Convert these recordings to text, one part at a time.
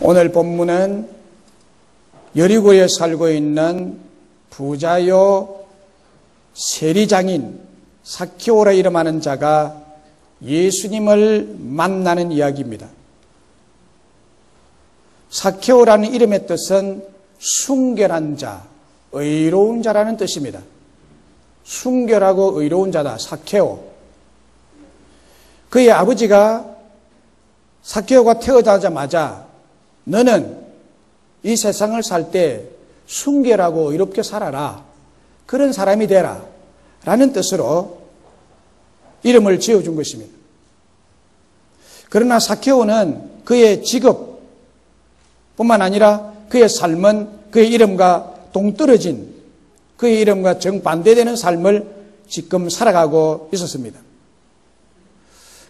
오늘 본문은 여리고에 살고 있는 부자요 세리장인 삭개오라 이름하는 자가 예수님을 만나는 이야기입니다. 삭개오라는 이름의 뜻은 순결한 자, 의로운 자라는 뜻입니다. 순결하고 의로운 자다, 삭개오. 그의 아버지가 삭개오가 태어나자마자 너는 이 세상을 살 때 순결하고 의롭게 살아라, 그런 사람이 되라 라는 뜻으로 이름을 지어준 것입니다. 그러나 삭개오는 그의 직업뿐만 아니라 그의 삶은 그의 이름과 동떨어진, 그의 이름과 정반대되는 삶을 지금 살아가고 있었습니다.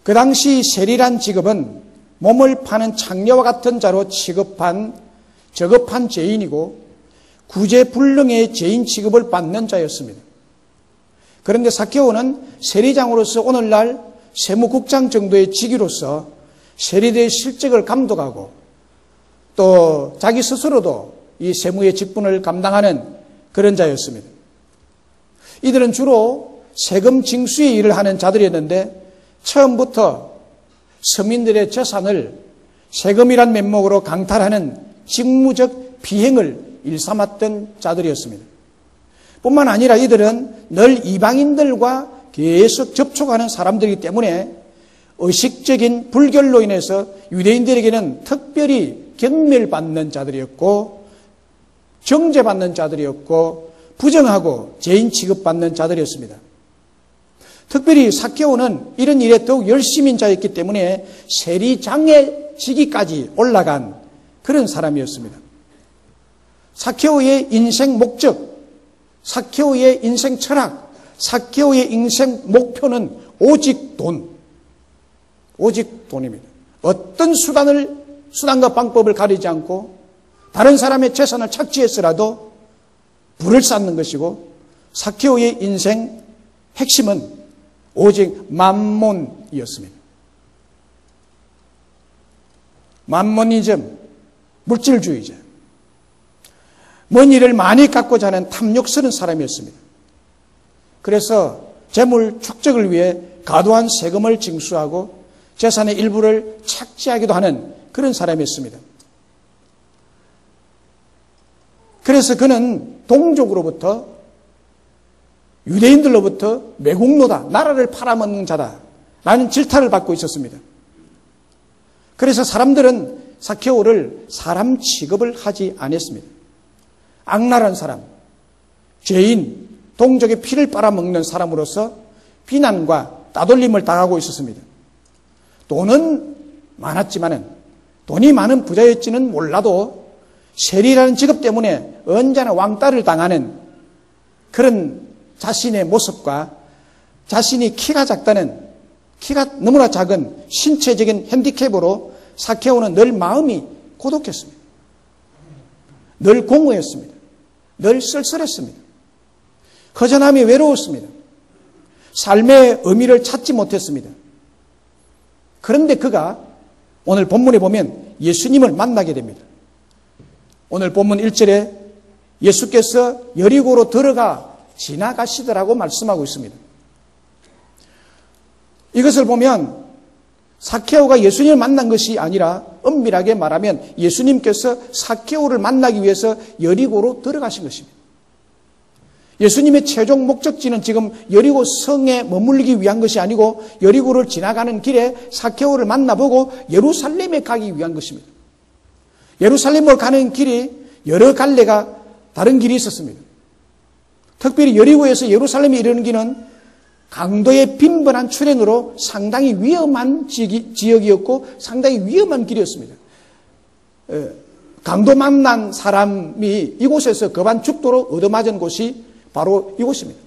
그 당시 세리란 직업은 몸을 파는 창녀와 같은 자로 저급한 죄인이고 구제불능의 죄인 취급을 받는 자였습니다. 그런데 삭개오는 세리장으로서 오늘날 세무국장 정도의 직위로서 세리들의 실적을 감독하고 또 자기 스스로도 이 세무의 직분을 감당하는 그런 자였습니다. 이들은 주로 세금 징수의 일을 하는 자들이었는데 처음부터 서민들의 재산을 세금이란 면목으로 강탈하는 직무적 비행을 일삼았던 자들이었습니다. 뿐만 아니라 이들은 늘 이방인들과 계속 접촉하는 사람들이기 때문에 의식적인 불결로 인해서 유대인들에게는 특별히 경멸받는 자들이었고 정죄받는 자들이었고 부정하고 죄인 취급받는 자들이었습니다. 특별히 삭개오는 이런 일에 더욱 열심인 자였기 때문에 세리장의 직위까지 올라간 그런 사람이었습니다. 삭개오의 인생 목적, 삭개오의 인생 철학, 삭개오의 인생 목표는 오직 돈, 오직 돈입니다. 어떤 수단과 방법을 가리지 않고 다른 사람의 재산을 착취해서라도 부를 쌓는 것이고, 삭개오의 인생 핵심은 오직 만몬이었습니다. 만모니즘, 물질주의자. 먼 일을 많이 갖고자 하는 탐욕스러운 사람이었습니다. 그래서 재물 축적을 위해 과도한 세금을 징수하고 재산의 일부를 착취하기도 하는 그런 사람이었습니다. 그래서 그는 동족으로부터, 유대인들로부터 매국노다, 나라를 팔아먹는 자다 라는 질타를 받고 있었습니다. 그래서 사람들은 삭개오를 사람 취급을 하지 않았습니다. 악랄한 사람, 죄인, 동족의 피를 빨아먹는 사람으로서 비난과 따돌림을 당하고 있었습니다. 돈은 많았지만은, 돈이 많은 부자였지는 몰라도 세리라는 직업 때문에 언제나 왕따를 당하는 그런 자신의 모습과 자신이 키가 너무나 작은 신체적인 핸디캡으로 삭개오는 늘 마음이 고독했습니다. 늘 공허했습니다. 늘 쓸쓸했습니다. 허전함이 외로웠습니다. 삶의 의미를 찾지 못했습니다. 그런데 그가 오늘 본문에 보면 예수님을 만나게 됩니다. 오늘 본문 1절에 예수께서 여리고로 들어가 지나가시더라고 말씀하고 있습니다. 이것을 보면 삭개오가 예수님을 만난 것이 아니라 엄밀하게 말하면 예수님께서 삭개오를 만나기 위해서 여리고로 들어가신 것입니다. 예수님의 최종 목적지는 지금 여리고 성에 머물기 위한 것이 아니고 여리고를 지나가는 길에 삭개오를 만나보고 예루살렘에 가기 위한 것입니다. 예루살렘으로 가는 길이 여러 갈래가 다른 길이 있었습니다. 특별히 여리고에서 예루살렘에 이르는 길은 강도의 빈번한 출행으로 상당히 위험한 지역이었고 상당히 위험한 길이었습니다. 강도 만난 사람이 이곳에서 급한 죽도로 얻어맞은 곳이 바로 이곳입니다.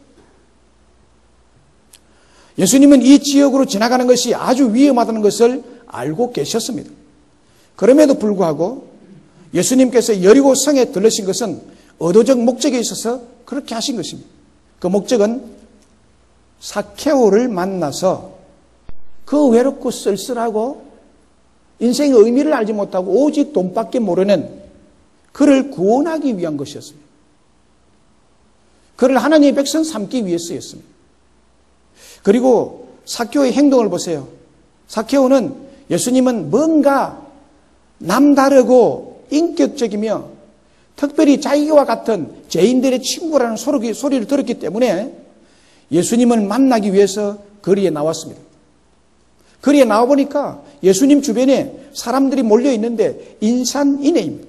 예수님은 이 지역으로 지나가는 것이 아주 위험하다는 것을 알고 계셨습니다. 그럼에도 불구하고 예수님께서 여리고 성에 들르신 것은 의도적 목적에 있어서 그렇게 하신 것입니다. 그 목적은 삭개오를 만나서 그 외롭고 쓸쓸하고 인생의 의미를 알지 못하고 오직 돈밖에 모르는 그를 구원하기 위한 것이었습니다. 그를 하나님의 백성 삼기 위해서였습니다. 그리고 삭개오의 행동을 보세요. 삭개오는 예수님은 뭔가 남다르고 인격적이며 특별히 자기와 같은 죄인들의 친구라는 소리를 들었기 때문에 예수님을 만나기 위해서 거리에 나왔습니다. 거리에 나와보니까 예수님 주변에 사람들이 몰려 있는데 인산인해입니다.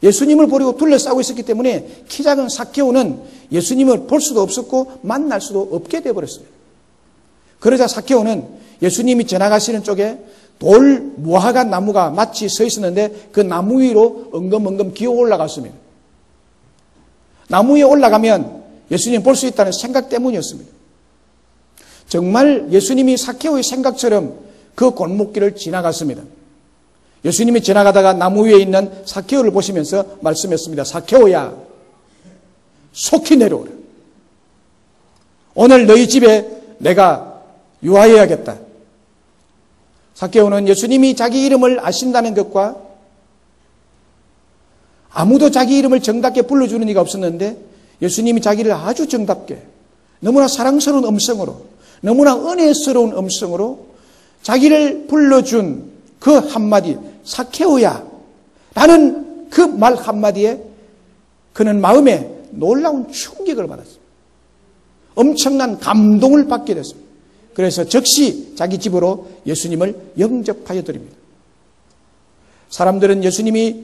예수님을 보려고 둘러싸고 있었기 때문에 키 작은 삭개오는 예수님을 볼 수도 없었고 만날 수도 없게 되어버렸습니다. 그러자 삭개오는 예수님이 지나가시는 쪽에 돌 무화과 나무가 마치 서 있었는데 그 나무 위로 엉금엉금 기어 올라갔습니다. 나무 위에 올라가면 예수님 볼 수 있다는 생각 때문이었습니다. 정말 예수님이 삭개오의 생각처럼 그 골목길을 지나갔습니다. 예수님이 지나가다가 나무 위에 있는 삭개오를 보시면서 말씀했습니다. 삭개오야, 속히 내려오라. 오늘 너희 집에 내가 유하여야겠다. 삭개오는 예수님이 자기 이름을 아신다는 것과 아무도 자기 이름을 정답게 불러주는 이가 없었는데 예수님이 자기를 아주 정답게 너무나 사랑스러운 음성으로 너무나 은혜스러운 음성으로 자기를 불러준 그 한마디 삭개오야 라는 그 말 한마디에 그는 마음에 놀라운 충격을 받았습니다. 엄청난 감동을 받게 됐습니다. 그래서 즉시 자기 집으로 예수님을 영접하여 드립니다. 사람들은 예수님이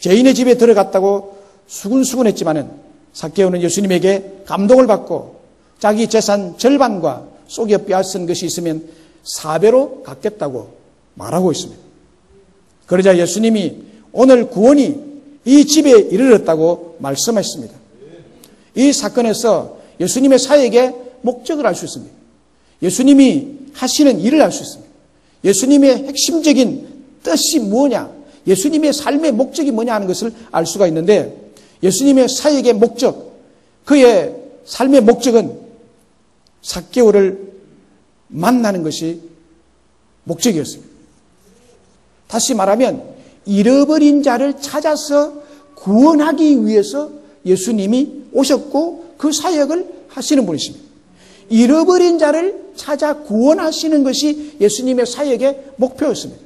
죄인의 집에 들어갔다고 수군수군했지만은 삭개오는 예수님에게 감동을 받고 자기 재산 절반과 속여 빼앗은 것이 있으면 4배로 갚겠다고 말하고 있습니다. 그러자 예수님이 오늘 구원이 이 집에 이르렀다고 말씀하셨습니다. 이 사건에서 예수님의 사역의 목적을 알 수 있습니다. 예수님이 하시는 일을 알 수 있습니다. 예수님의 핵심적인 뜻이 뭐냐, 예수님의 삶의 목적이 뭐냐 하는 것을 알 수가 있는데 예수님의 사역의 목적, 그의 삶의 목적은 삭개오를 만나는 것이 목적이었습니다. 다시 말하면 잃어버린 자를 찾아서 구원하기 위해서 예수님이 오셨고 그 사역을 하시는 분이십니다. 잃어버린 자를 찾아 구원하시는 것이 예수님의 사역의 목표였습니다.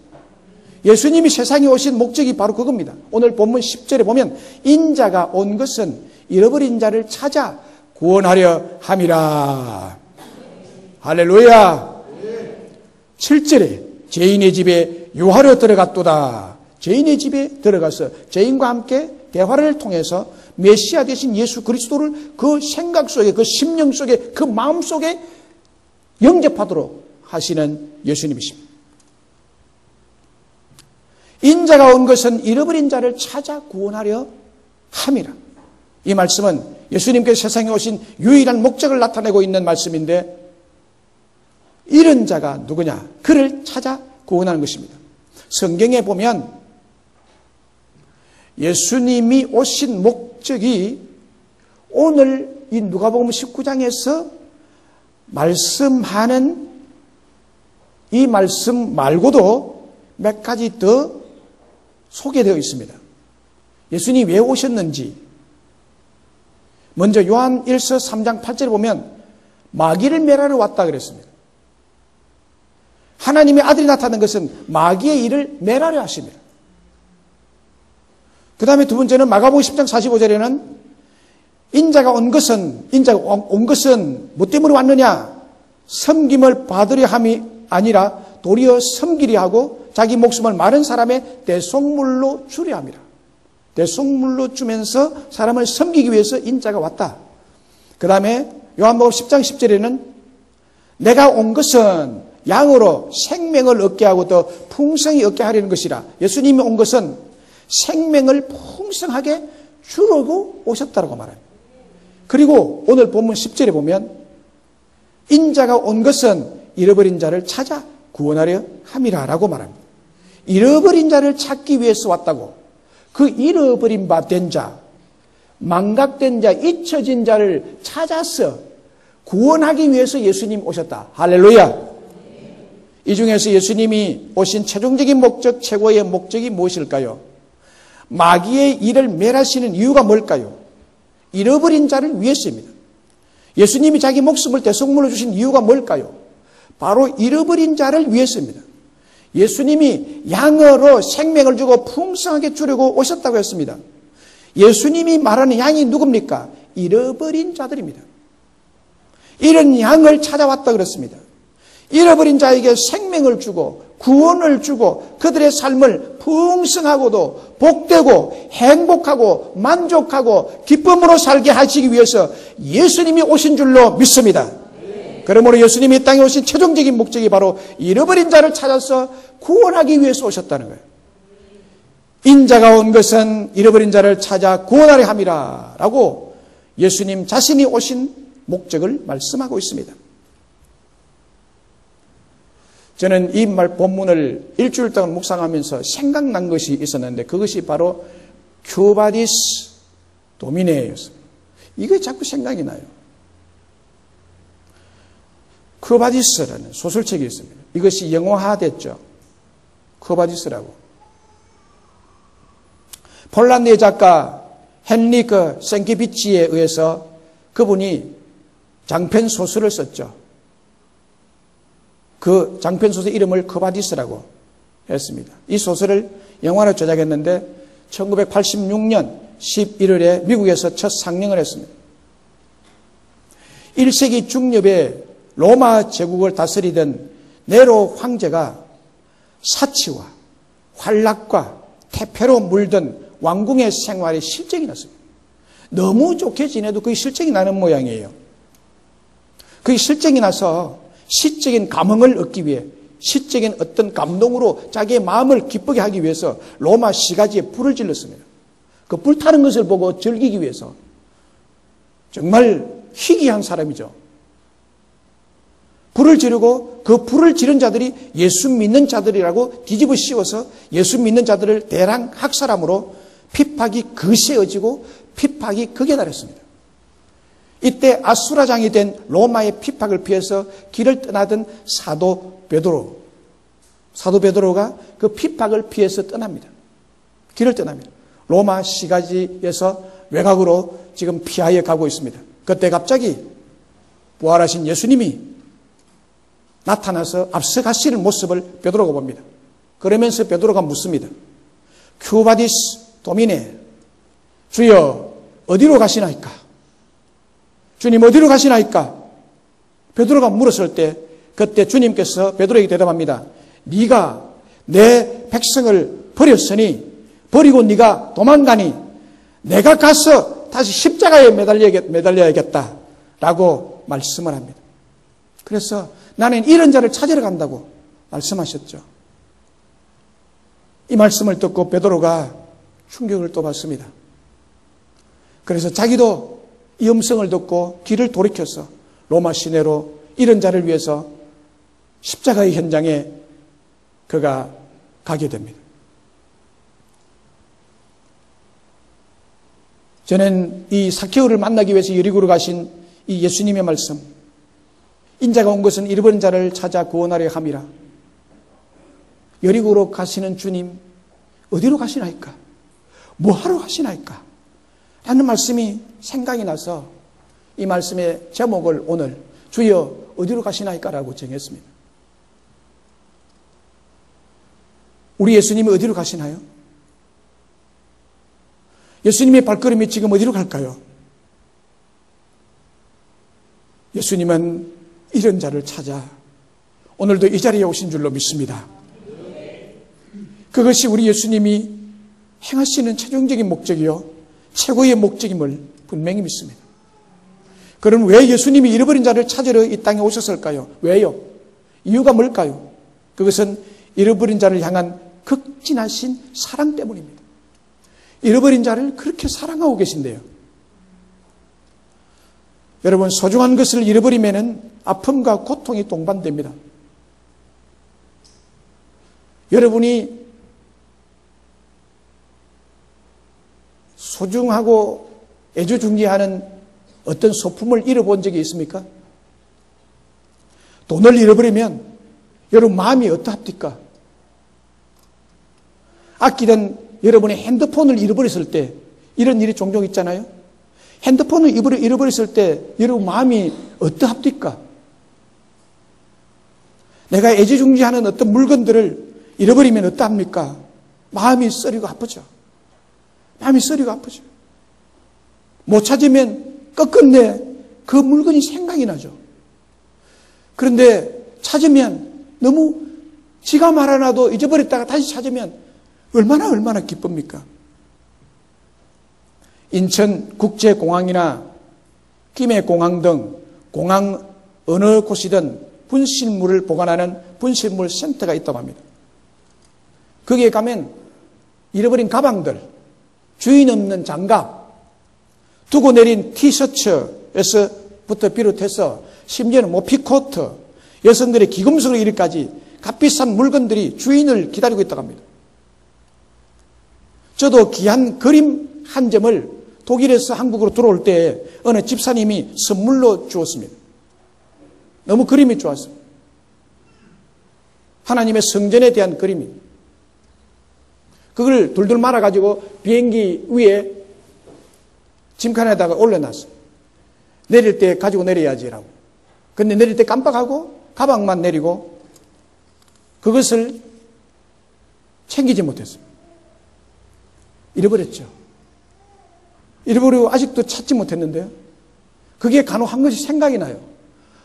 예수님이 세상에 오신 목적이 바로 그겁니다. 오늘 본문 10절에 보면 인자가 온 것은 잃어버린 자를 찾아 구원하려 함이라. 할렐루야. 7절에 죄인의 집에 유하려 들어갔도다. 죄인의 집에 들어가서 죄인과 함께 대화를 통해서 메시아 되신 예수 그리스도를 그 생각 속에, 그 심령 속에, 그 마음 속에 영접하도록 하시는 예수님이십니다. 인자가 온 것은 잃어버린 자를 찾아 구원하려 함이라. 이 말씀은 예수님께서 세상에 오신 유일한 목적을 나타내고 있는 말씀인데 이런 자가 누구냐? 그를 찾아 구원하는 것입니다. 성경에 보면 예수님이 오신 목적이 오늘 이 누가복음 19장에서 말씀하는 이 말씀 말고도 몇 가지 더 소개되어 있습니다. 예수님이 왜 오셨는지. 먼저 요한 1서 3장 8절에 보면 마귀를 멸하러 왔다 그랬습니다. 하나님의 아들이 나타난 것은 마귀의 일을 멸하려 하십니다. 그 다음에 두 번째는 마가복음 10장 45절에는 인자가 온 것은 뭐 때문에 왔느냐? 섬김을 받으려 함이 아니라 도리어 섬기려 하고 자기 목숨을 마른 사람의 대속물로 주려 함이라. 대속물로 주면서 사람을 섬기기 위해서 인자가 왔다. 그 다음에 요한복음 10장 10절에는 내가 온 것은 양으로 생명을 얻게 하고 또 풍성히 얻게 하려는 것이라. 예수님이 온 것은 생명을 풍성하게 주려고 오셨다고 말합니다. 그리고 오늘 본문 10절에 보면 인자가 온 것은 잃어버린 자를 찾아 구원하려 함이라라고 말합니다. 잃어버린 자를 찾기 위해서 왔다고. 그 잃어버린 바 된 자, 망각된 자, 잊혀진 자를 찾아서 구원하기 위해서 예수님 오셨다. 할렐루야. 이 중에서 예수님이 오신 최종적인 목적, 최고의 목적이 무엇일까요? 마귀의 일을 멸하시는 이유가 뭘까요? 잃어버린 자를 위해서입니다. 예수님이 자기 목숨을 대속물로 주신 이유가 뭘까요? 바로 잃어버린 자를 위해서입니다. 예수님이 양으로 생명을 주고 풍성하게 주려고 오셨다고 했습니다. 예수님이 말하는 양이 누굽니까? 잃어버린 자들입니다. 이런 양을 찾아왔다 그랬습니다. 잃어버린 자에게 생명을 주고 구원을 주고 그들의 삶을 풍성하고도 복되고 행복하고 만족하고 기쁨으로 살게 하시기 위해서 예수님이 오신 줄로 믿습니다. 그러므로 예수님이 이 땅에 오신 최종적인 목적이 바로 잃어버린 자를 찾아서 구원하기 위해서 오셨다는 거예요. 인자가 온 것은 잃어버린 자를 찾아 구원하려 함이라 라고 예수님 자신이 오신 목적을 말씀하고 있습니다. 저는 이 말 본문을 일주일 동안 묵상하면서 생각난 것이 있었는데 그것이 바로 큐바디스 도미네였습니다. 이게 자꾸 생각이 나요. 큐바디스라는 소설책이 있습니다. 이것이 영어화됐죠. 큐바디스라고. 폴란드의 작가 헨리크 생키비치에 의해서 그분이 장편 소설을 썼죠. 그 장편 소설 이름을 큐바디스라고 했습니다. 이 소설을 영화로 제작했는데 1986년 11월에 미국에서 첫 상영을 했습니다. 1세기 중엽에 로마 제국을 다스리던 네로 황제가 사치와 환락과 태폐로 물든 왕궁의 생활에 실정이 났습니다. 너무 좋게 지내도 그게 실정이 나는 모양이에요. 그게 실정이 나서 시적인 감흥을 얻기 위해 시적인 어떤 감동으로 자기의 마음을 기쁘게 하기 위해서 로마 시가지에 불을 질렀습니다. 그 불타는 것을 보고 즐기기 위해서 정말 희귀한 사람이죠. 불을 지르고 그 불을 지른 자들이 예수 믿는 자들이라고 뒤집어 씌워서 예수 믿는 자들을 대량 학살함으로 핍박이 거세어지고 핍박이 극에 달했습니다. 이때 아수라장이 된 로마의 핍박을 피해서 길을 떠나던 사도 베드로가 그 핍박을 피해서 떠납니다. 길을 떠납니다. 로마 시가지에서 외곽으로 지금 피하여 가고 있습니다. 그때 갑자기 부활하신 예수님이 나타나서 앞서가시는 모습을 베드로가 봅니다. 그러면서 베드로가 묻습니다. 큐바디스 도미네, 주여 어디로 가시나이까? 주님 어디로 가시나이까? 베드로가 물었을 때 그때 주님께서 베드로에게 대답합니다. 네가 내 백성을 버렸으니 버리고 네가 도망가니 내가 가서 다시 십자가에 매달려야겠다라고 말씀을 합니다. 그래서 나는 이런 자를 찾으러 간다고 말씀하셨죠. 이 말씀을 듣고 베드로가 충격을 또 받습니다. 그래서 자기도 이 음성을 듣고 길을 돌이켜서 로마 시내로 이런 자를 위해서 십자가의 현장에 그가 가게 됩니다. 저는 이 삭개오를 만나기 위해서 여리고로 가신 이 예수님의 말씀, 인자가 온 것은 잃어버린 자를 찾아 구원하려 함이라. 여리고로 가시는 주님 어디로 가시나이까? 뭐하러 가시나이까? 라는 말씀이 생각이 나서 이 말씀의 제목을 오늘 주여 어디로 가시나이까? 라고 정했습니다. 우리 예수님이 어디로 가시나요? 예수님의 발걸음이 지금 어디로 갈까요? 예수님은 이런 자를 찾아 오늘도 이 자리에 오신 줄로 믿습니다. 그것이 우리 예수님이 행하시는 최종적인 목적이요 최고의 목적임을 분명히 믿습니다. 그럼 왜 예수님이 잃어버린 자를 찾으러 이 땅에 오셨을까요? 왜요? 이유가 뭘까요? 그것은 잃어버린 자를 향한 극진하신 사랑 때문입니다. 잃어버린 자를 그렇게 사랑하고 계신데요. 여러분, 소중한 것을 잃어버리면 아픔과 고통이 동반됩니다. 여러분이 소중하고 애주중지하는 어떤 소품을 잃어본 적이 있습니까? 돈을 잃어버리면 여러분 마음이 어떠합니까? 아끼던 여러분의 핸드폰을 잃어버렸을 때 이런 일이 종종 있잖아요. 핸드폰을 잃어버렸을 때 여러분 마음이 어떠합니까? 내가 애지중지하는 어떤 물건들을 잃어버리면 어떠합니까? 마음이 쓰리고 아프죠. 마음이 쓰리고 아프죠. 못 찾으면 끝끝내 그 물건이 생각이 나죠. 그런데 찾으면 너무 지가 말아놔도 잊어버렸다가 다시 찾으면 얼마나 기쁩니까? 인천국제공항이나 김해공항 등 공항 어느 곳이든 분실물을 보관하는 분실물 센터가 있다고 합니다. 거기에 가면 잃어버린 가방들, 주인 없는 장갑, 두고 내린 티셔츠에서부터 비롯해서 심지어는 모피코트, 여성들의 기금속 이르까지 값비싼 물건들이 주인을 기다리고 있다고 합니다. 저도 귀한 그림 한 점을 독일에서 한국으로 들어올 때 어느 집사님이 선물로 주었습니다. 너무 그림이 좋았습니다. 하나님의 성전에 대한 그림입니다. 그걸 둘둘 말아가지고 비행기 위에 짐칸에다가 올려놨어요. 내릴 때 가지고 내려야지라고. 근데 내릴 때 깜빡하고 가방만 내리고 그것을 챙기지 못했어요. 잃어버렸죠. 잃어버리고 아직도 찾지 못했는데요. 그게 간혹 한 것이 생각이 나요.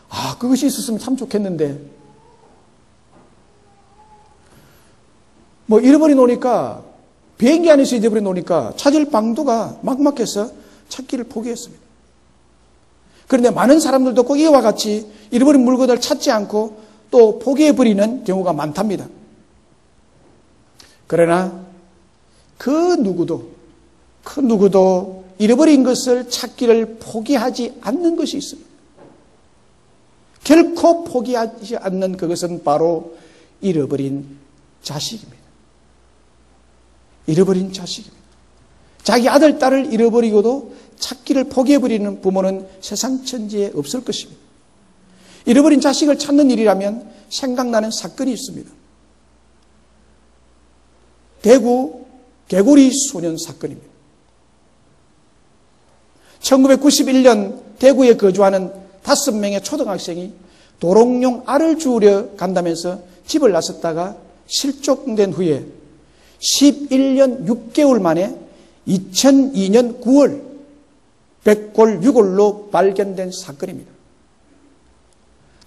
아, 그것이 있었으면 참 좋겠는데. 뭐 잃어버려 놓으니까, 비행기 안에서 잃어버려 놓으니까 찾을 방도가 막막해서 찾기를 포기했습니다. 그런데 많은 사람들도 꼭 이와 같이 잃어버린 물건을 찾지 않고 또 포기해버리는 경우가 많답니다. 그러나 그 누구도 잃어버린 것을 찾기를 포기하지 않는 것이 있습니다. 결코 포기하지 않는 그것은 바로 잃어버린 자식입니다. 잃어버린 자식입니다. 자기 아들, 딸을 잃어버리고도 찾기를 포기해버리는 부모는 세상 천지에 없을 것입니다. 잃어버린 자식을 찾는 일이라면 생각나는 사건이 있습니다. 대구 개구리 소년 사건입니다. 1991년 대구에 거주하는 5명의 초등학생이 도롱뇽 알을 주우려 간다면서 집을 나섰다가 실종된 후에 11년 6개월 만에 2002년 9월 백골6월로 발견된 사건입니다.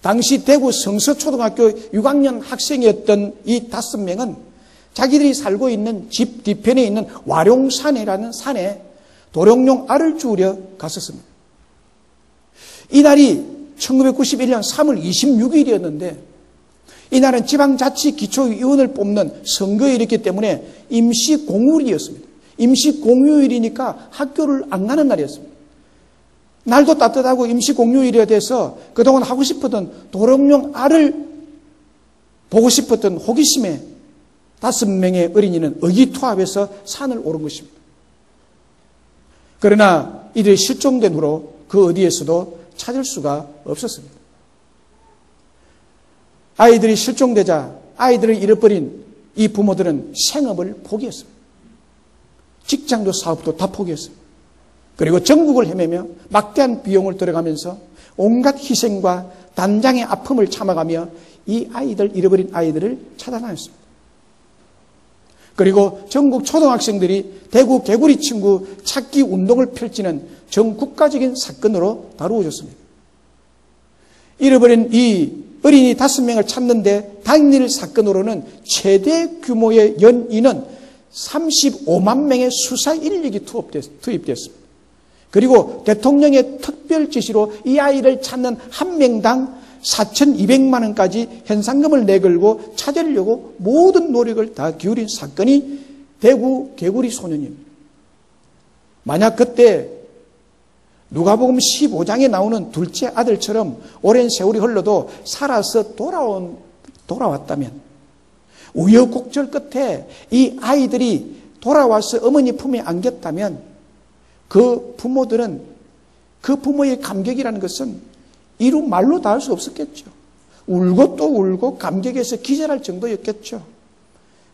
당시 대구 성서초등학교 6학년 학생이었던 이 5명은 자기들이 살고 있는 집 뒤편에 있는 와룡산이라는 산에 도롱뇽 알을 주우려 갔었습니다. 이날이 1991년 3월 26일이었는데 이날은 지방자치기초위원을 뽑는 선거일이었기 때문에 임시공휴일이었습니다. 임시공휴일이니까 학교를 안 가는 날이었습니다. 날도 따뜻하고 임시공휴일이 돼서 그동안 하고 싶었던 도롱뇽 알을 보고 싶었던 호기심에 5명의 어린이는 의기투합해서 산을 오른 것입니다. 그러나 이들이 실종된 후로 그 어디에서도 찾을 수가 없었습니다. 아이들이 실종되자 아이들을 잃어버린 이 부모들은 생업을 포기했습니다. 직장도 사업도 다 포기했습니다. 그리고 전국을 헤매며 막대한 비용을 들어가면서 온갖 희생과 단장의 아픔을 참아가며 이 아이들, 잃어버린 아이들을 찾아다녔습니다. 그리고 전국 초등학생들이 대구 개구리 친구 찾기 운동을 펼치는 전 국가적인 사건으로 다루어졌습니다. 잃어버린 이 어린이 5명을 찾는데 당일 사건으로는 최대 규모의 연인은 35만 명의 수사 인력이 투입됐습니다. 그리고 대통령의 특별 지시로 이 아이를 찾는 한 명당 4,200만 원까지 현상금을 내걸고 찾으려고 모든 노력을 다 기울인 사건이 대구 개구리 소년입니다. 만약 그때 누가복음 15장에 나오는 둘째 아들처럼 오랜 세월이 흘러도 살아서 돌아왔다면 우여곡절 끝에 이 아이들이 돌아와서 어머니 품에 안겼다면 그 부모들은 그 부모의 감격이라는 것은 이루 말로 다 할 수 없었겠죠. 울고 또 울고 감격에서 기절할 정도였겠죠.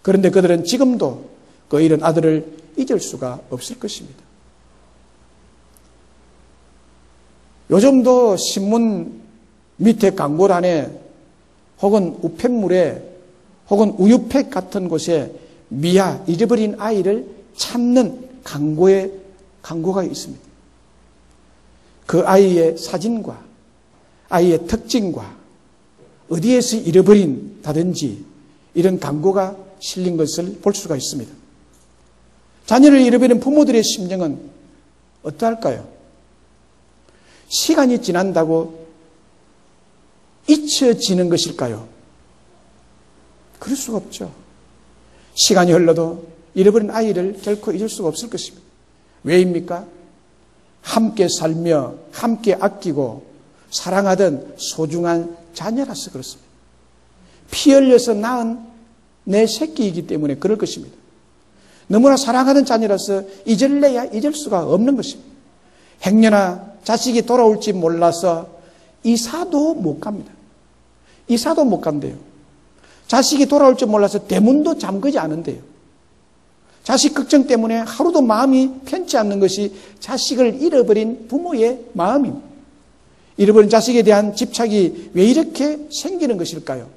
그런데 그들은 지금도 그 잃은 아들을 잊을 수가 없을 것입니다. 요즘도 신문 밑에 광고란에 혹은 우편물에 혹은 우유팩 같은 곳에 미아, 잃어버린 아이를 찾는 광고가 있습니다. 그 아이의 사진과 아이의 특징과 어디에서 잃어버린다든지 이런 광고가 실린 것을 볼 수가 있습니다. 자녀를 잃어버린 부모들의 심정은 어떠할까요? 시간이 지난다고 잊혀지는 것일까요? 그럴 수가 없죠. 시간이 흘러도 잃어버린 아이를 결코 잊을 수가 없을 것입니다. 왜입니까? 함께 살며 함께 아끼고 사랑하던 소중한 자녀라서 그렇습니다. 피 흘려서 낳은 내 새끼이기 때문에 그럴 것입니다. 너무나 사랑하던 자녀라서 잊을래야 잊을 수가 없는 것입니다. 행여나 자식이 돌아올지 몰라서 이사도 못 갑니다. 이사도 못 간대요. 자식이 돌아올 줄 몰라서 대문도 잠그지 않은대요. 자식 걱정 때문에 하루도 마음이 편치 않는 것이 자식을 잃어버린 부모의 마음입니다. 잃어버린 자식에 대한 집착이 왜 이렇게 생기는 것일까요?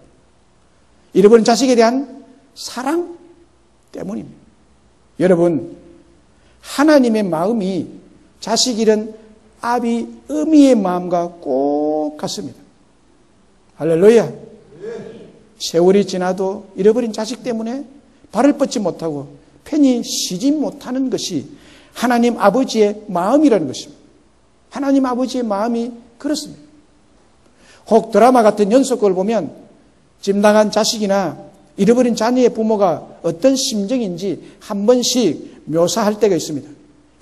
잃어버린 자식에 대한 사랑 때문입니다. 여러분, 하나님의 마음이 자식 잃은 아비, 어미의 마음과 꼭 같습니다. 할렐루야. 세월이 지나도 잃어버린 자식 때문에 발을 뻗지 못하고 편히 쉬지 못하는 것이 하나님 아버지의 마음이라는 것입니다. 하나님 아버지의 마음이 그렇습니다. 혹 드라마 같은 연속극을 보면 집 나간 자식이나 잃어버린 자녀의 부모가 어떤 심정인지 한 번씩 묘사할 때가 있습니다.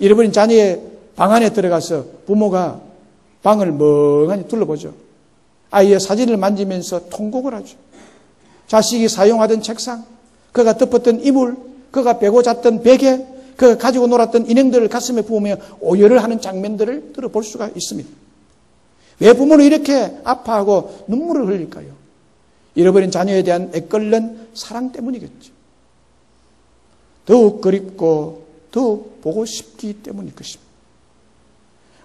잃어버린 자녀의 방 안에 들어가서 부모가 방을 멍하니 둘러보죠. 아이의 사진을 만지면서 통곡을 하죠. 자식이 사용하던 책상, 그가 덮었던 이불, 그가 베고 잤던 베개, 그가 가지고 놀았던 인형들을 가슴에 부으며 오열을 하는 장면들을 들어볼 수가 있습니다. 왜 부모는 이렇게 아파하고 눈물을 흘릴까요? 잃어버린 자녀에 대한 애끓는 사랑 때문이겠죠. 더욱 그립고 더욱 보고 싶기 때문일 것입니다.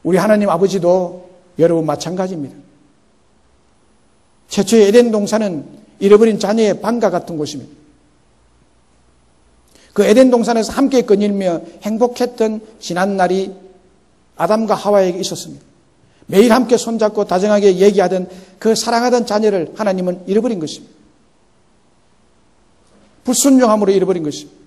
우리 하나님 아버지도 여러분 마찬가지입니다. 최초의 에덴 동산은 잃어버린 자녀의 방과 같은 곳입니다. 그 에덴 동산에서 함께 거닐며 행복했던 지난 날이 아담과 하와에게 있었습니다. 매일 함께 손잡고 다정하게 얘기하던 그 사랑하던 자녀를 하나님은 잃어버린 것입니다. 불순종함으로 잃어버린 것입니다.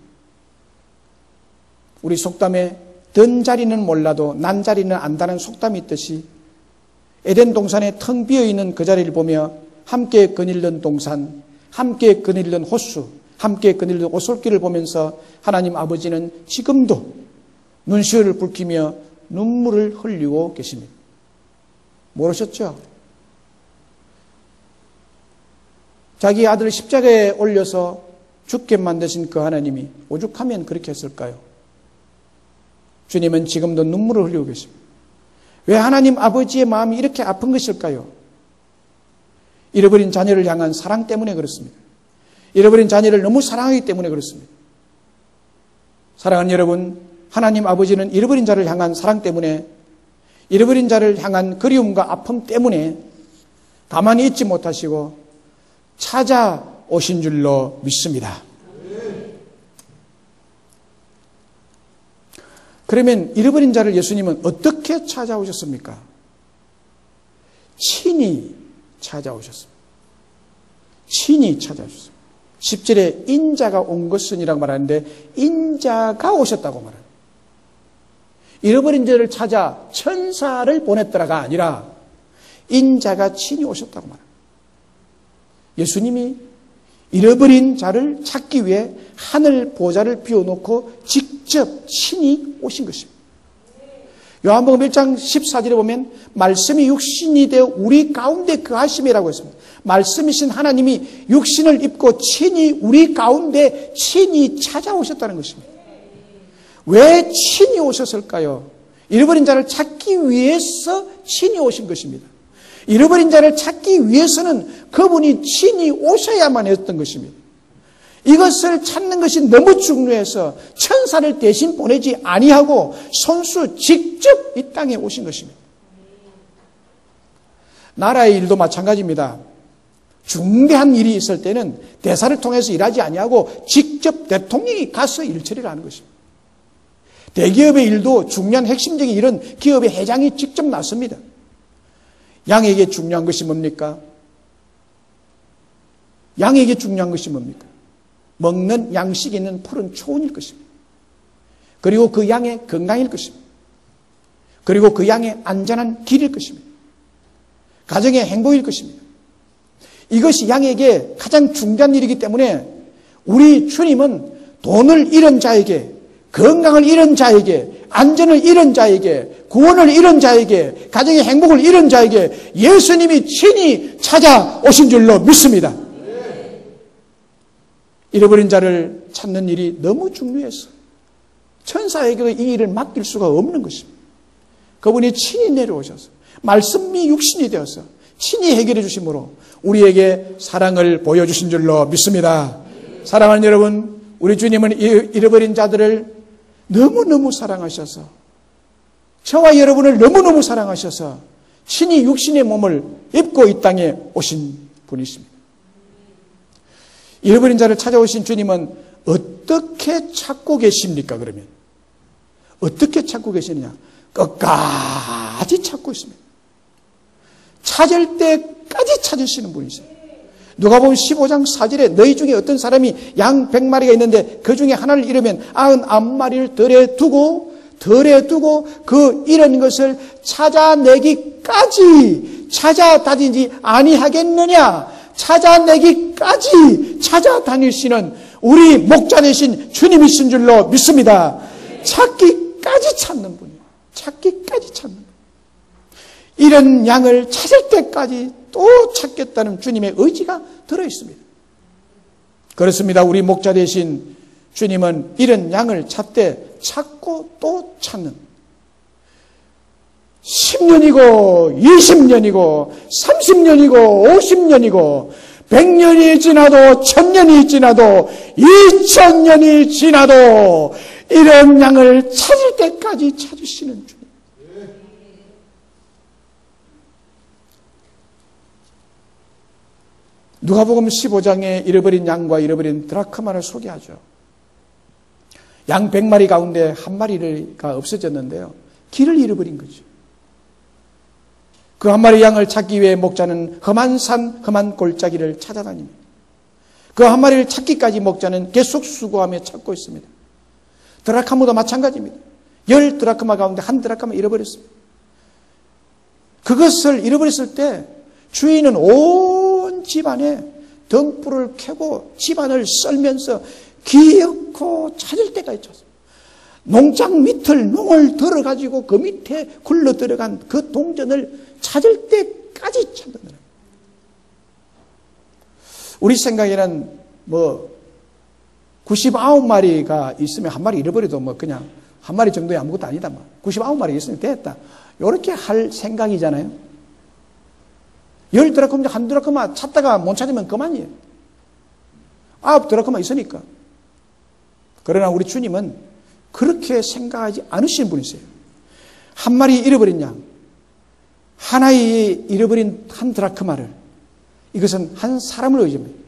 우리 속담에 든 자리는 몰라도 난 자리는 안다는 속담이 있듯이 에덴 동산에 텅 비어있는 그 자리를 보며 함께 거닐던 동산, 함께 거닐던 호수, 함께 거닐던 오솔길을 보면서 하나님 아버지는 지금도 눈시울을 붉히며 눈물을 흘리고 계십니다. 모르셨죠? 자기 아들을 십자가에 올려서 죽게 만드신 그 하나님이 오죽하면 그렇게 했을까요? 주님은 지금도 눈물을 흘리고 계십니다. 왜 하나님 아버지의 마음이 이렇게 아픈 것일까요? 잃어버린 자녀를 향한 사랑 때문에 그렇습니다. 잃어버린 자녀를 너무 사랑하기 때문에 그렇습니다. 사랑하는 여러분, 하나님 아버지는 잃어버린 자를 향한 사랑 때문에, 잃어버린 자를 향한 그리움과 아픔 때문에 가만히 있지 못하시고 찾아오신 줄로 믿습니다. 그러면 잃어버린 자를 예수님은 어떻게 찾아오셨습니까? 친히 찾아오셨습니다. 친히 찾아오셨습니다. 10절에 인자가 온 것은이라고 말하는데 인자가 오셨다고 말합니다. 잃어버린 자를 찾아 천사를 보냈더라가 아니라 인자가 친히 오셨다고 말합니다. 예수님이 잃어버린 자를 찾기 위해 하늘 보좌를 비워놓고 직접 친히 오신 것입니다. 요한복음 1장 14절에 보면 말씀이 육신이 되어 우리 가운데 거하심이라고 했습니다. 말씀이신 하나님이 육신을 입고 친히 우리 가운데 친히 찾아오셨다는 것입니다. 왜 친히 오셨을까요? 잃어버린 자를 찾기 위해서 친히 오신 것입니다. 잃어버린 자를 찾기 위해서는 그분이 친히 오셔야만 했던 것입니다. 이것을 찾는 것이 너무 중요해서 천사를 대신 보내지 아니하고 손수 직접 이 땅에 오신 것입니다. 나라의 일도 마찬가지입니다. 중대한 일이 있을 때는 대사를 통해서 일하지 아니하고 직접 대통령이 가서 일 처리를 하는 것입니다. 대기업의 일도 중요한 핵심적인 일은 기업의 회장이 직접 나섭니다. 양에게 중요한 것이 뭡니까? 양에게 중요한 것이 뭡니까? 먹는 양식이 있는 푸른 초원일 것입니다. 그리고 그 양의 건강일 것입니다. 그리고 그 양의 안전한 길일 것입니다. 가정의 행복일 것입니다. 이것이 양에게 가장 중요한 일이기 때문에 우리 주님은 돈을 잃은 자에게, 건강을 잃은 자에게, 안전을 잃은 자에게, 구원을 잃은 자에게, 가정의 행복을 잃은 자에게 예수님이 친히 찾아오신 줄로 믿습니다. 잃어버린 자를 찾는 일이 너무 중요해서 천사에게 이 일을 맡길 수가 없는 것입니다. 그분이 친히 내려오셔서 말씀이 육신이 되어서 친히 해결해 주심으로 우리에게 사랑을 보여주신 줄로 믿습니다. 사랑하는 여러분, 우리 주님은 잃어버린 자들을 너무너무 사랑하셔서, 저와 여러분을 너무너무 사랑하셔서 친히 육신의 몸을 입고 이 땅에 오신 분이십니다. 잃어버린 자를 찾아오신 주님은 어떻게 찾고 계십니까? 그러면 어떻게 찾고 계시느냐? 끝까지 찾고 있습니다. 찾을 때까지 찾으시는 분이세요. 누가복음 15장 4절에 너희 중에 어떤 사람이 양 100마리가 있는데 그 중에 하나를 잃으면 99마리를 덜에 두고 그 잃은 것을 찾아내기까지 찾아다니지 아니하겠느냐? 찾아내기까지 찾아다니시는 우리 목자 되신 주님이신 줄로 믿습니다. 찾기까지 찾는 분이에요. 찾기까지 찾는 분. 이런 양을 찾을 때까지 또 찾겠다는 주님의 의지가 들어있습니다. 그렇습니다. 우리 목자 되신 주님은 이런 양을 찾되 찾고 또 찾는 10년이고 20년이고 30년이고 50년이고 100년이 지나도 1000년이 지나도 2000년이 지나도 이런 양을 찾을 때까지 찾으시는 주님. 누가복음 15장에 잃어버린 양과 잃어버린 드라크마를 소개하죠. 양 100마리 가운데 한 마리가 없어졌는데요. 길을 잃어버린 거죠. 그 한 마리 양을 찾기 위해 목자는 험한 산, 험한 골짜기를 찾아다닙니다. 그 한 마리를 찾기까지 목자는 계속 수고하며 찾고 있습니다. 드라크마도 마찬가지입니다. 10 드라크마 가운데 한 드라크마 잃어버렸습니다. 그것을 잃어버렸을 때 주인은 온 집안에 등불을 켜고 집안을 썰면서 기어코 찾을 때까지 찾습니다. 농장 밑을 농을 들어가지고 그 밑에 굴러 들어간 그 동전을 찾을 때까지 찾는 거예요. 우리 생각에는 99마리가 있으면 한 마리 잃어버려도 그냥 한 마리 정도의 아무것도 아니다. 99마리 있으면 됐다. 이렇게 할 생각이잖아요. 10 드라크마, 한 드라크마 찾다가 못 찾으면 그만이에요. 9 드라크마 있으니까. 그러나 우리 주님은 그렇게 생각하지 않으시는 분이세요. 한 마리 잃어버린 양, 하나의 잃어버린 한 드라크마를, 이것은 한 사람을 의지합니다.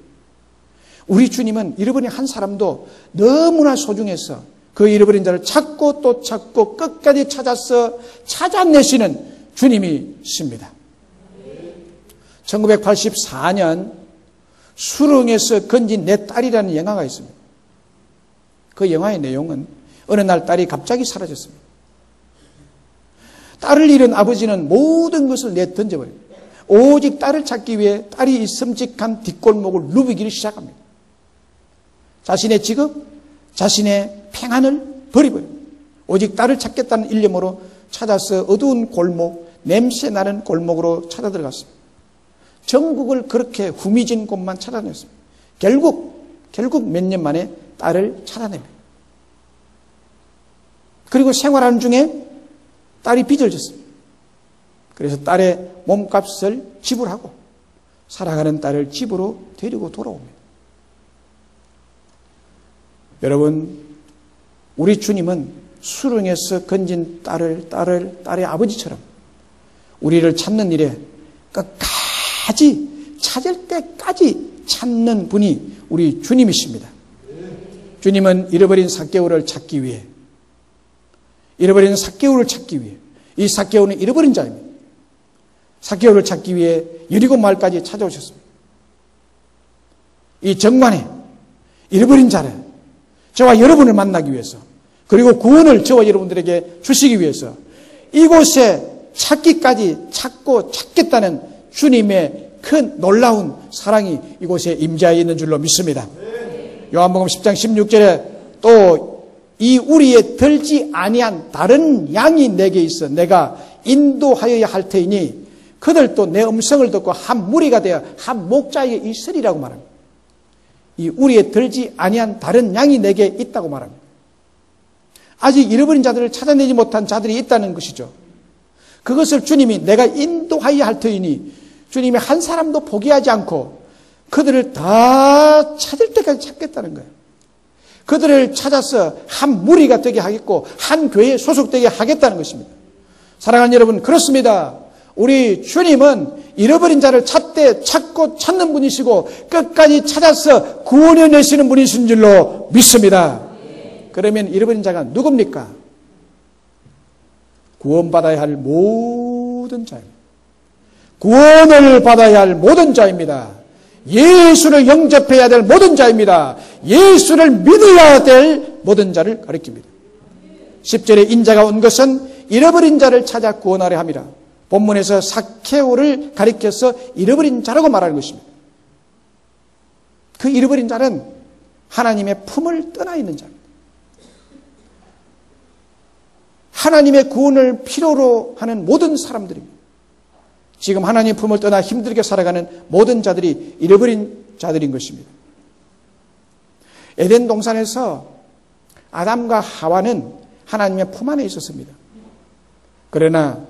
우리 주님은 잃어버린 한 사람도 너무나 소중해서 그 잃어버린 자를 찾고 또 찾고 끝까지 찾아서 찾아내시는 주님이십니다. 1984년 수릉에서 건진 내 딸이라는 영화가 있습니다. 그 영화의 내용은 어느 날 딸이 갑자기 사라졌습니다. 딸을 잃은 아버지는 모든 것을 내던져버립니다. 오직 딸을 찾기 위해 딸이 섬직한 뒷골목을 누비기를 시작합니다. 자신의 직업, 자신의 평안을 버려버립니다. 오직 딸을 찾겠다는 일념으로 찾아서 어두운 골목, 냄새 나는 골목으로 찾아 들어갔습니다. 전국을 그렇게 후미진 곳만 찾아냈습니다. 결국 몇 년 만에 딸을 찾아냅니다. 그리고 생활하는 중에 딸이 빚을 졌습니다. 그래서 딸의 몸값을 지불하고 사랑하는 딸을 집으로 데리고 돌아옵니다. 여러분, 우리 주님은 수렁에서 건진 딸의 아버지처럼 우리를 찾는 일에 끝까지 찾을 때까지 찾는 분이 우리 주님이십니다. 주님은 잃어버린 삭개오를 찾기 위해, 잃어버린 삭개오를 찾기 위해, 이 삭개오는 잃어버린 자입니다. 삭개오를 찾기 위해 여리고 마을까지 찾아오셨습니다. 이 정관에 잃어버린 자를, 저와 여러분을 만나기 위해서, 그리고 구원을 저와 여러분들에게 주시기 위해서 이곳에 찾기까지 찾고 찾겠다는 주님의 큰 놀라운 사랑이 이곳에 임재하여 있는 줄로 믿습니다. 요한복음 10장 16절에 또 이 우리에 들지 아니한 다른 양이 내게 있어 내가 인도하여야 할 터이니 그들도 내 음성을 듣고 한 무리가 되어 한 목자에게 있으리라고 말합니다. 이 우리에 들지 아니한 다른 양이 내게 있다고 말합니다. 아직 잃어버린 자들을 찾아내지 못한 자들이 있다는 것이죠. 그것을 주님이 내가 인도하여야 할 터이니 주님이 한 사람도 포기하지 않고 그들을 다 찾을 때까지 찾겠다는 거예요. 그들을 찾아서 한 무리가 되게 하겠고 한 교회에 소속되게 하겠다는 것입니다. 사랑하는 여러분, 그렇습니다. 우리 주님은 잃어버린 자를 찾고 찾는 분이시고 끝까지 찾아서 구원해 내시는 분이신 줄로 믿습니다. 그러면 잃어버린 자가 누굽니까? 구원받아야 할 모든 자입니다. 구원을 받아야 할 모든 자입니다. 예수를 영접해야 될 모든 자입니다. 예수를 믿어야 될 모든 자를 가리킵니다. 10절에 인자가 온 것은 잃어버린 자를 찾아 구원하려 함이라. 본문에서 삭개오를 가리켜서 잃어버린 자라고 말하는 것입니다. 그 잃어버린 자는 하나님의 품을 떠나 있는 자입니다. 하나님의 구원을 필요로 하는 모든 사람들입니다. 지금 하나님의 품을 떠나 힘들게 살아가는 모든 자들이 잃어버린 자들인 것입니다. 에덴 동산에서 아담과 하와는 하나님의 품 안에 있었습니다. 그러나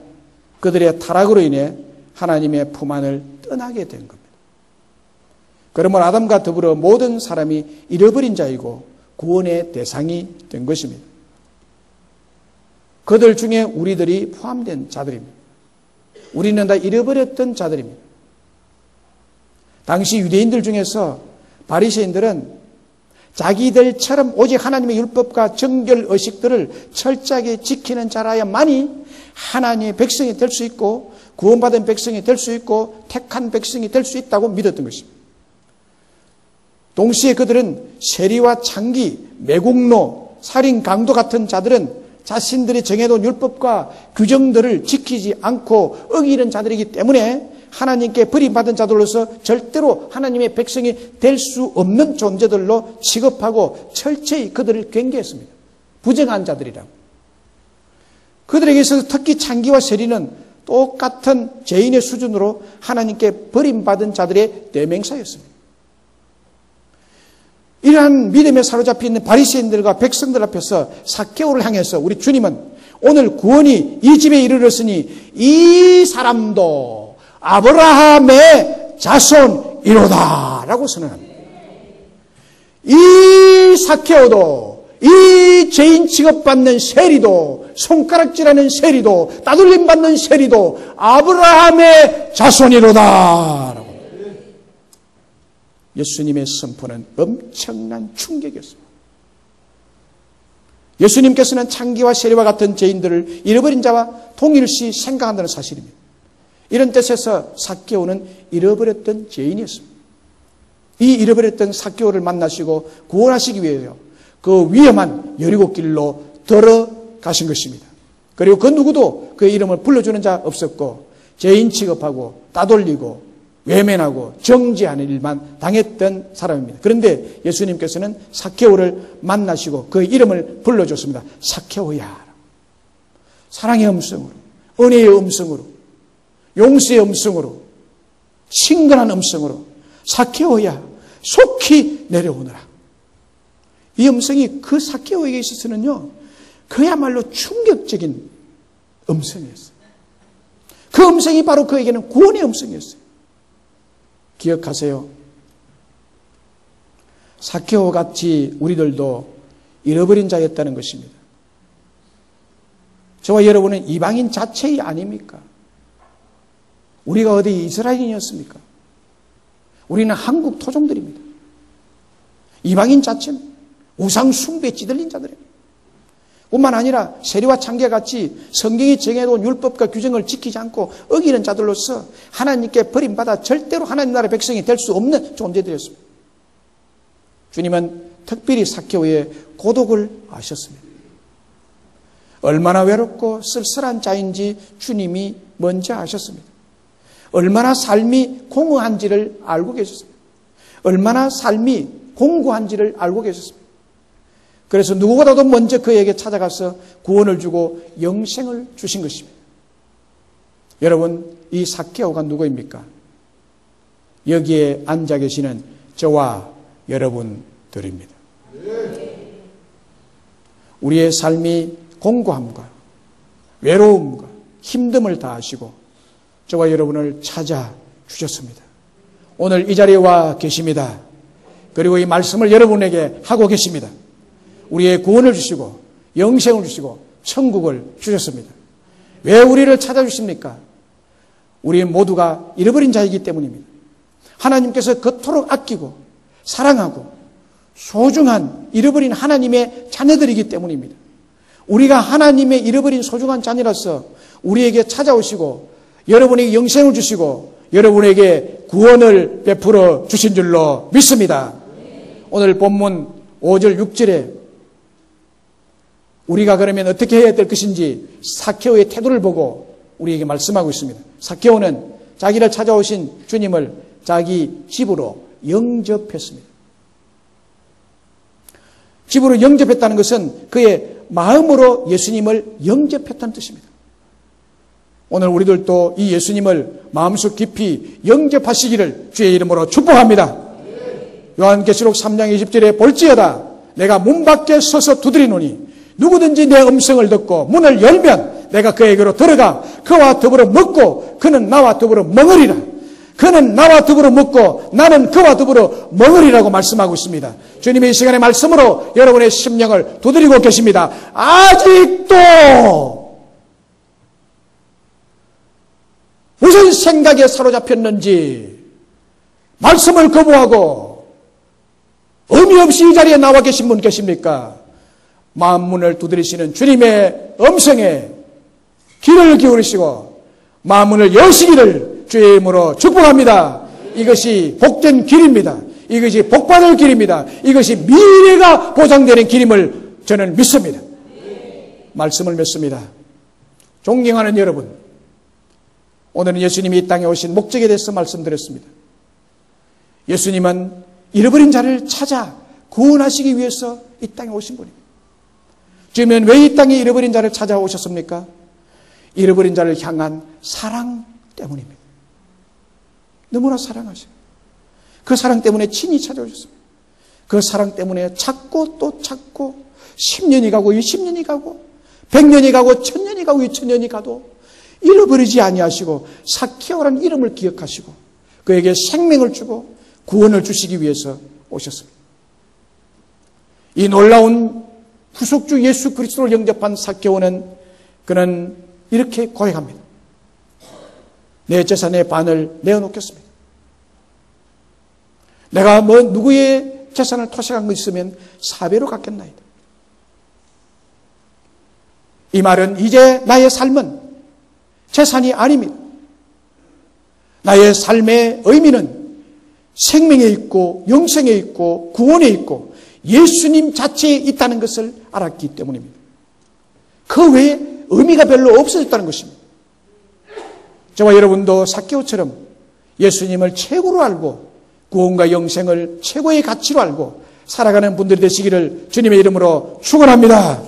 그들의 타락으로 인해 하나님의 품 안을 떠나게 된 겁니다. 그러므로 아담과 더불어 모든 사람이 잃어버린 자이고 구원의 대상이 된 것입니다. 그들 중에 우리들이 포함된 자들입니다. 우리는 다 잃어버렸던 자들입니다. 당시 유대인들 중에서 바리새인들은 자기들처럼 오직 하나님의 율법과 정결 의식들을 철저하게 지키는 자라야만이 하나님의 백성이 될 수 있고 구원받은 백성이 될 수 있고 택한 백성이 될 수 있다고 믿었던 것입니다. 동시에 그들은 세리와 창기, 매국노, 살인, 강도 같은 자들은 자신들이 정해놓은 율법과 규정들을 지키지 않고 어기는 자들이기 때문에 하나님께 버림받은 자들로서 절대로 하나님의 백성이 될 수 없는 존재들로 취급하고 철저히 그들을 경계했습니다. 부정한 자들이라고. 그들에게 있어서 특히 창기와 세리는 똑같은 죄인의 수준으로 하나님께 버림받은 자들의 대명사였습니다. 이러한 믿음에 사로잡혀 있는 바리새인들과 백성들 앞에서 삭개오를 향해서 우리 주님은 오늘 구원이 이 집에 이르렀으니 이 사람도 아브라함의 자손이로다 라고 선언합니다. 이 삭개오도 이 죄인 취급받는 세리도 손가락질하는 세리도 따돌림 받는 세리도 아브라함의 자손이로다 라고. 예수님의 선포는 엄청난 충격이었습니다. 예수님께서는 창기와 세리와 같은 죄인들을 잃어버린 자와 동일시 생각한다는 사실입니다. 이런 뜻에서 삭개오는 잃어버렸던 죄인이었습니다. 이 잃어버렸던 삭개오를 만나시고 구원하시기 위해서 그 위험한 여리고길로 들어가신 것입니다. 그리고 그 누구도 그 이름을 불러주는 자 없었고 죄인 취급하고 따돌리고 외면하고 정죄하는 일만 당했던 사람입니다. 그런데 예수님께서는 삭개오를 만나시고 그 이름을 불러줬습니다. 삭개오야. 사랑의 음성으로, 은혜의 음성으로, 용서의 음성으로, 친근한 음성으로 삭개오야 속히 내려오너라. 이 음성이 그 삭개오에게 있어서는요, 그야말로 충격적인 음성이었어요. 그 음성이 바로 그에게는 구원의 음성이었어요. 기억하세요. 삭개오 같이 우리들도 잃어버린 자였다는 것입니다. 저와 여러분은 이방인 자체이 아닙니까? 우리가 어디 이스라엘인이었습니까? 우리는 한국 토종들입니다. 이방인 자체는 우상 숭배에 찌들린 자들입니다. 뿐만 아니라 세리와 창개같이 성경이 정해놓은 율법과 규정을 지키지 않고 어기는 자들로서 하나님께 버림받아 절대로 하나님 나라의 백성이 될 수 없는 존재들이었습니다. 주님은 특별히 삭개오의 고독을 아셨습니다. 얼마나 외롭고 쓸쓸한 자인지 주님이 먼저 아셨습니다. 얼마나 삶이 공허한지를 알고 계셨습니다. 얼마나 삶이 공고한지를 알고 계셨습니다. 그래서 누구보다도 먼저 그에게 찾아가서 구원을 주고 영생을 주신 것입니다. 여러분, 이 삭개오가 누구입니까? 여기에 앉아 계시는 저와 여러분들입니다. 우리의 삶이 공고함과 외로움과 힘듦을 다하시고 저와 여러분을 찾아주셨습니다. 오늘 이 자리에 와 계십니다. 그리고 이 말씀을 여러분에게 하고 계십니다. 우리의 구원을 주시고 영생을 주시고 천국을 주셨습니다. 왜 우리를 찾아주십니까? 우리 모두가 잃어버린 자이기 때문입니다. 하나님께서 그토록 아끼고 사랑하고 소중한 잃어버린 하나님의 자녀들이기 때문입니다. 우리가 하나님의 잃어버린 소중한 자녀라서 우리에게 찾아오시고 여러분에게 영생을 주시고 여러분에게 구원을 베풀어 주신 줄로 믿습니다. 오늘 본문 5절 6절에 우리가 그러면 어떻게 해야 될 것인지 삭개오의 태도를 보고 우리에게 말씀하고 있습니다. 삭개오는 자기를 찾아오신 주님을 자기 집으로 영접했습니다. 집으로 영접했다는 것은 그의 마음으로 예수님을 영접했다는 뜻입니다. 오늘 우리들도 이 예수님을 마음속 깊이 영접하시기를 주의 이름으로 축복합니다. 요한계시록 3장 20절에 볼지어다 내가 문 밖에 서서 두드리노니 누구든지 내 음성을 듣고 문을 열면 내가 그에게로 들어가 그와 더불어 먹고 그는 나와 더불어 먹으리라. 그는 나와 더불어 먹고 나는 그와 더불어 먹으리라고 말씀하고 있습니다. 주님의 이 시간의 말씀으로 여러분의 심령을 두드리고 계십니다. 아직도 무슨 생각에 사로잡혔는지 말씀을 거부하고 의미 없이 이 자리에 나와 계신 분 계십니까? 마음문을 두드리시는 주님의 음성에 귀를 기울이시고 마음문을 여시기를 주의 이름으로 축복합니다. 이것이 복된 길입니다. 이것이 복받을 길입니다. 이것이 미래가 보장되는 길임을 저는 믿습니다. 말씀을 믿습니다. 존경하는 여러분, 오늘은 예수님이 이 땅에 오신 목적에 대해서 말씀드렸습니다. 예수님은 잃어버린 자를 찾아 구원하시기 위해서 이 땅에 오신 분입니다. 주님은 왜 이 땅에 잃어버린 자를 찾아오셨습니까? 잃어버린 자를 향한 사랑 때문입니다. 너무나 사랑하셔요. 그 사랑 때문에 친히 찾아오셨습니다. 그 사랑 때문에 찾고 또 찾고 10년이 가고 20년이 가고 100년이 가고 1000년이 가고 2000년이 가도 잃어버리지 아니하시고 삭개오라는 이름을 기억하시고 그에게 생명을 주고 구원을 주시기 위해서 오셨습니다. 이 놀라운 구속주 예수 그리스도를 영접한 삭개오는 그는 이렇게 고백합니다. 내 재산의 반을 내어놓겠습니다. 내가 누구의 재산을 토색한 거 있으면 4배로 갚겠나이다. 이 말은 이제 나의 삶은 재산이 아닙니다. 나의 삶의 의미는 생명에 있고 영생에 있고 구원에 있고 예수님 자체에 있다는 것을 알았기 때문입니다. 그 외에 의미가 별로 없어졌다는 것입니다. 저와 여러분도 삭개오처럼 예수님을 최고로 알고 구원과 영생을 최고의 가치로 알고 살아가는 분들이 되시기를 주님의 이름으로 축원합니다.